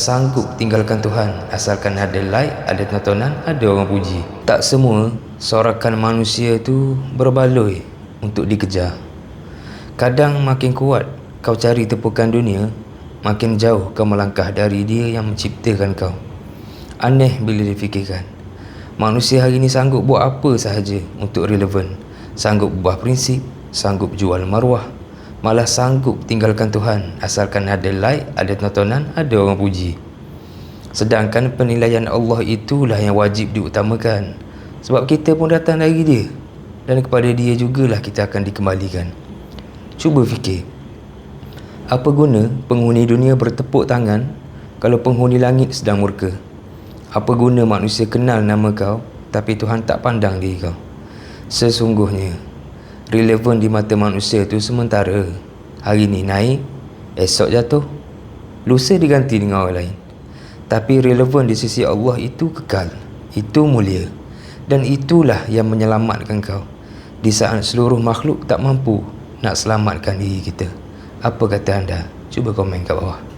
Sanggup tinggalkan Tuhan asalkan ada like, ada tontonan, ada orang puji. Tak semua sorakan manusia tu berbaloi untuk dikejar. Kadang makin kuat kau cari tepukan dunia, makin jauh kau melangkah dari Dia yang menciptakan kau. Aneh bila difikirkan, manusia hari ni sanggup buat apa sahaja untuk relevan. Sanggup ubah prinsip, sanggup jual maruah, malah sanggup tinggalkan Tuhan asalkan ada like, ada tontonan, ada orang puji. Sedangkan penilaian Allah itulah yang wajib diutamakan, sebab kita pun datang dari Dia, dan kepada Dia jugalah kita akan dikembalikan. Cuba fikir, apa guna penghuni dunia bertepuk tangan kalau penghuni langit sedang murka? Apa guna manusia kenal nama kau tapi Tuhan tak pandang diri kau? Sesungguhnya relevan di mata manusia tu sementara. Hari ni naik, esok jatuh, lusa diganti dengan orang lain. Tapi relevan di sisi Allah itu kekal, itu mulia, dan itulah yang menyelamatkan kau di saat seluruh makhluk tak mampu nak selamatkan diri kita. Apa kata anda? Cuba komen kat bawah.